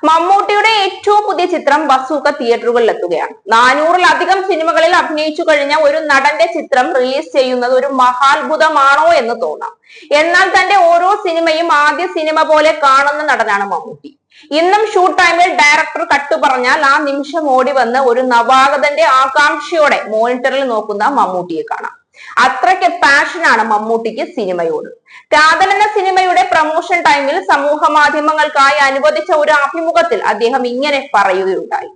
മമ്മൂട്ടിയുടെ ഏറ്റവും പുതിയ ചിത്രം ബസൂക്ക തിയേറ്ററുകളിൽ എത്തുകയാണ്. 400-ലധികം സിനിമകളിൽ അഭിനയിച്ചു കഴിഞ്ഞ ഒരു നടന്റെ ചിത്രം റിലീസ് ചെയ്യുന്നത് ഒരു മഹാത്ഭുതമാണോ എന്ന് തോന്നാം. എന്നാൽ തന്റെ ഓരോ സിനിമയും ആദ്യ സിനിമ പോലെ കാണുന്ന നടനാണ് മമ്മൂട്ടി. ഇന്നും ഷൂട്ട് ടൈമിൽ ഡയറക്ടർ കട്ട് പറഞ്ഞാൽ ആ നിമിഷം ഓടി വന്ന് ഒരു നവാഗതന്റെ ആകാംക്ഷയോടെ മോണിറ്ററിൽ നോക്കുന്ന മമ്മൂട്ടിയെ കാണാം. അത്രയ്ക്ക് പാഷനാണ് മമ്മൂട്ടിക്ക് സിനിമയോട്. കാതൽ എന്ന സിനിമയുടെ പ്രൊമോഷൻ ടൈമിൽ സമൂഹ മാധ്യമങ്ങൾക്കായി അനുവദിച്ച ഒരു അഭിമുഖത്തിൽ അദ്ദേഹം ഇങ്ങനെ പറയുകയുണ്ടായി: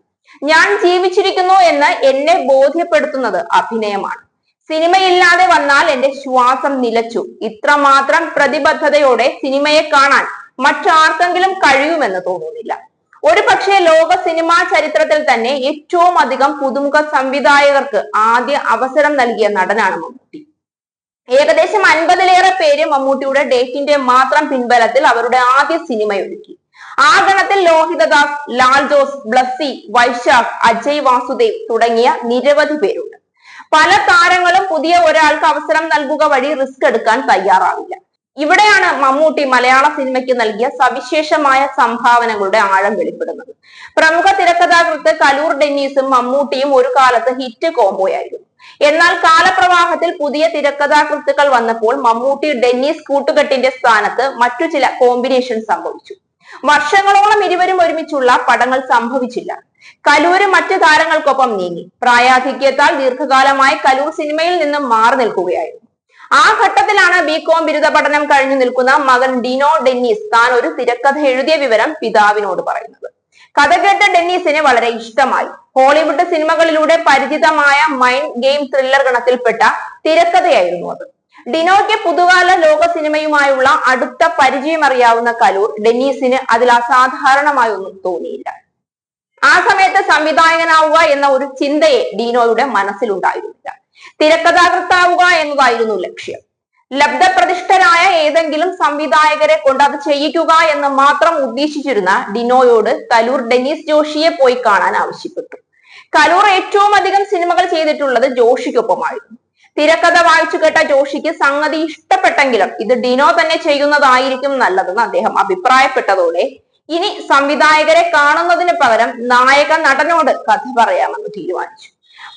ഞാൻ ജീവിച്ചിരിക്കുന്നു എന്ന് എന്നെ ബോധ്യപ്പെടുത്തുന്നത് അഭിനയമാണ്. സിനിമയില്ലാതെ വന്നാൽ എന്റെ ശ്വാസം നിലച്ചു. ഇത്രമാത്രം പ്രതിബദ്ധതയോടെ സിനിമയെ കാണാൻ മറ്റാർക്കെങ്കിലും കഴിയുമെന്ന് തോന്നുന്നില്ല. ഒരു പക്ഷേ ലോക സിനിമാ ചരിത്രത്തിൽ തന്നെ ഏറ്റവും അധികം പുതുമുഖ സംവിധായകർക്ക് ആദ്യ അവസരം നൽകിയ നടനാണ് മമ്മൂട്ടി. ഏകദേശം 50-ലേറെ പേര് മമ്മൂട്ടിയുടെ ഡേറ്റിന്റെ മാത്രം പിൻബലത്തിൽ അവരുടെ ആദ്യ സിനിമയൊരുക്കി. ആ ഗണത്തിൽ ലോഹിതദാസ്, ലാൽ ജോസ്, ബ്ലസ്സി, വൈശാഖ്, അജയ് വാസുദേവ് തുടങ്ങിയ നിരവധി പേരുണ്ട്. പല താരങ്ങളും പുതിയ ഒരാൾക്ക് അവസരം നൽകുക വഴി റിസ്ക് എടുക്കാൻ തയ്യാറാവില്ല. ഇവിടെയാണ് മമ്മൂട്ടി മലയാള സിനിമയ്ക്ക് നൽകിയ സവിശേഷമായ സംഭാവനകളുടെ ആഴം വെളിപ്പെടുന്നത്. പ്രമുഖ തിരക്കഥാകൃത്ത് കലൂർ ഡെന്നീസും മമ്മൂട്ടിയും ഒരു കാലത്ത് ഹിറ്റ് കോംബോയായിരുന്നു. എന്നാൽ കാലപ്രവാഹത്തിൽ പുതിയ തിരക്കഥാകൃത്തുക്കൾ വന്നപ്പോൾ മമ്മൂട്ടി ഡെന്നീസ് കൂട്ടുകെട്ടിന്റെ സ്ഥാനത്ത് മറ്റു ചില കോമ്പിനേഷൻ സംഭവിച്ചു. വർഷങ്ങളോളം ഇരുവരും ഒരുമിച്ചുള്ള പടങ്ങൾ സംഭവിച്ചില്ല. കലൂര് മറ്റു താരങ്ങൾക്കൊപ്പം നീങ്ങി. പ്രായാധിക്യത്താൽ ദീർഘകാലമായി കലൂർ സിനിമയിൽ നിന്നും മാറി നിൽക്കുകയായിരുന്നു. ആ ഘട്ടത്തിലാണ് ബികോം ബിരുദ പഠനം കഴിഞ്ഞു നിൽക്കുന്ന മകൻ ഡിനോ ഡെന്നീസ് താൻ ഒരു തിരക്കഥ എഴുതിയ വിവരം പിതാവിനോട് പറയുന്നത്. കഥ കേട്ട ഡെന്നീസിന് വളരെ ഇഷ്ടമായി. ഹോളിവുഡ് സിനിമകളിലൂടെ പരിചിതമായ മൈൻഡ് ഗെയിം ത്രില്ലർ ഗണത്തിൽപ്പെട്ട തിരക്കഥയായിരുന്നു അത്. ഡിനോയ്ക്ക് പുതുകാല ലോക സിനിമയുമായുള്ള അടുത്ത പരിചയം അറിയാവുന്ന കലൂർ ഡെന്നീസിന് അതിൽ അസാധാരണമായൊന്നും തോന്നിയില്ല. ആ സമയത്ത് സംവിധായകനാവുക എന്ന ഒരു ചിന്തയെ ഡിനോയുടെ മനസ്സിലുണ്ടായിരുന്നില്ല. തിരക്കഥാകൃത്താവുക എന്നതായിരുന്നു ലക്ഷ്യം. ലബ്ധപ്രതിഷ്ഠരായ ഏതെങ്കിലും സംവിധായകരെ കൊണ്ട് അത് ചെയ്യിക്കുക എന്ന് മാത്രം ഉദ്ദേശിച്ചിരുന്ന ഡിനോയോട് കലൂർ ഡെന്നീസ് ജോഷിയെ പോയി കാണാൻ ആവശ്യപ്പെട്ടു. കലൂർ ഏറ്റവും അധികം സിനിമകൾ ചെയ്തിട്ടുള്ളത് ജോഷിക്കൊപ്പമായിരുന്നു. തിരക്കഥ വായിച്ചു കേട്ട ജോഷിക്ക് സംഗതി ഇഷ്ടപ്പെട്ടെങ്കിലും ഇത് ഡിനോ തന്നെ ചെയ്യുന്നതായിരിക്കും നല്ലതെന്ന് അദ്ദേഹം അഭിപ്രായപ്പെട്ടതോടെ ഇനി സംവിധായകരെ കാണുന്നതിന് പകരം നായക നടനോട് കഥ പറയാമെന്ന് തീരുമാനിച്ചു.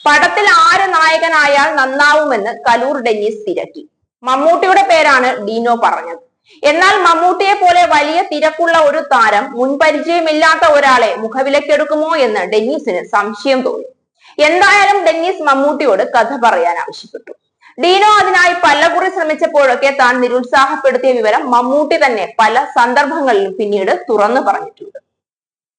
പടത്തിൽ ആര് നായകനായാൽ നന്നാവുമെന്ന് കലൂർ ഡെന്നീസ് തിരക്കി. മമ്മൂട്ടിയുടെ പേരാണ് ഡിനോ പറഞ്ഞത്. എന്നാൽ മമ്മൂട്ടിയെ പോലെ വലിയ തിരക്കുള്ള ഒരു താരം മുൻപരിചയമില്ലാത്ത ഒരാളെ മുഖവിലക്കെടുക്കുമോ എന്ന് ഡെന്നീസിന് സംശയം തോന്നി. എന്തായാലും ഡെന്നീസ് മമ്മൂട്ടിയോട് കഥ പറയാൻ ആവശ്യപ്പെട്ടു. ഡിനോ അതിനായി പലകുറി ശ്രമിച്ചപ്പോഴൊക്കെ താൻ നിരുത്സാഹപ്പെടുത്തിയ വിവരം മമ്മൂട്ടി തന്നെ പല സന്ദർഭങ്ങളിലും പിന്നീട് തുറന്നു പറഞ്ഞിട്ടുണ്ട്.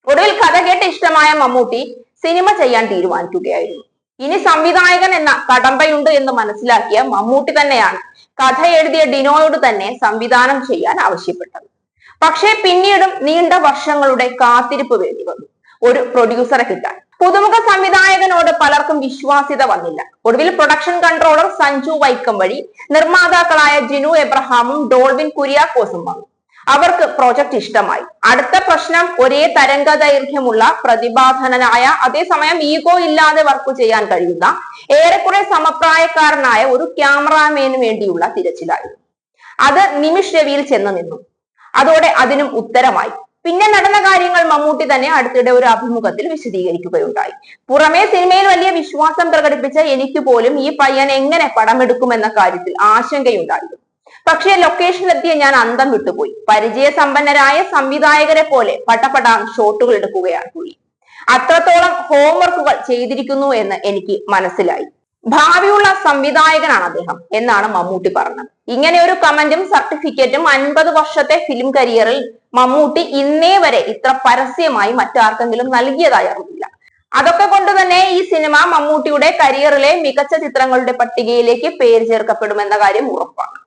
ഒടുവിൽ കഥ കേട്ട് ഇഷ്ടമായ മമ്മൂട്ടി സിനിമ ചെയ്യാൻ തീരുമാനിക്കുകയായിരുന്നു. ഇനി സംവിധായകൻ എന്ന കടമ്പയുണ്ട് എന്ന് മനസ്സിലാക്കിയ മമ്മൂട്ടി തന്നെയാണ് കഥ എഴുതിയ ഡിനോയോട് തന്നെ സംവിധാനം ചെയ്യാൻ ആവശ്യപ്പെട്ടത്. പക്ഷേ പിന്നീടും നീണ്ട വർഷങ്ങളുടെ കാത്തിരിപ്പ് വേണ്ടി വന്നു ഒരു പ്രൊഡ്യൂസറെ കിട്ടാൻ. പുതുമുഖ സംവിധായകനോട് പലർക്കും വിശ്വാസ്യത വന്നില്ല. ഒടുവിൽ പ്രൊഡക്ഷൻ കൺട്രോളർ സഞ്ജു വൈക്കം വഴി നിർമ്മാതാക്കളായ ജിനു എബ്രഹാമും ഡോൾവിൻ കുര്യാക്കോസും വന്നു. അവർക്ക് പ്രോജക്ട് ഇഷ്ടമായി. അടുത്ത പ്രശ്നം ഒരേ തരംഗ ദൈർഘ്യമുള്ള പ്രതിഭാധനനായ, അതേസമയം ഈഗോ ഇല്ലാതെ വർക്ക് ചെയ്യാൻ കഴിയുന്ന, ഏറെക്കുറെ സമപ്രായക്കാരനായ ഒരു ക്യാമറാമാന് വേണ്ടിയുള്ള തിരച്ചിലായിരുന്നു. അത് നിമിഷ് രവിയിൽ ചെന്ന് നിന്നു. അതോടെ അതിനും ഉത്തരമായി. പിന്നെ നടന്ന കാര്യങ്ങൾ മമ്മൂട്ടി തന്നെ അടുത്തിടെ ഒരു അഭിമുഖത്തിൽ വിശദീകരിക്കുകയുണ്ടായി. പുറമേ സിനിമയിൽ വലിയ വിശ്വാസം പ്രകടിപ്പിച്ച എനിക്ക് പോലും ഈ പയ്യൻ എങ്ങനെ പടമെടുക്കുമെന്ന കാര്യത്തിൽ ആശങ്കയുണ്ടായിരുന്നു. പക്ഷേ ലൊക്കേഷനിലെത്തിയ ഞാൻ അന്തം വിട്ടുപോയി. പരിചയസമ്പന്നരായ സംവിധായകരെ പോലെ പട്ടപടാൻ ഷോട്ടുകൾ എടുക്കുകയാണ് പുള്ളി. അത്രത്തോളം ഹോംവർക്കുകൾ ചെയ്തിരിക്കുന്നു എന്ന് എനിക്ക് മനസ്സിലായി. ഭാവിയുള്ള സംവിധായകനാണ് അദ്ദേഹം എന്നാണ് മമ്മൂട്ടി പറഞ്ഞത്. ഇങ്ങനെ ഒരു കമന്റും സർട്ടിഫിക്കറ്റും 50 വർഷത്തെ ഫിലിം കരിയറിൽ മമ്മൂട്ടി ഇന്നേ വരെ ഇത്ര പരസ്യമായി മറ്റാർക്കെങ്കിലും നൽകിയതായി അറിയില്ല. അതൊക്കെ കൊണ്ട് തന്നെ ഈ സിനിമ മമ്മൂട്ടിയുടെ കരിയറിലെ മികച്ച ചിത്രങ്ങളുടെ പട്ടികയിലേക്ക് പേര് ചേർക്കപ്പെടുമെന്ന കാര്യം ഉറപ്പാണ്.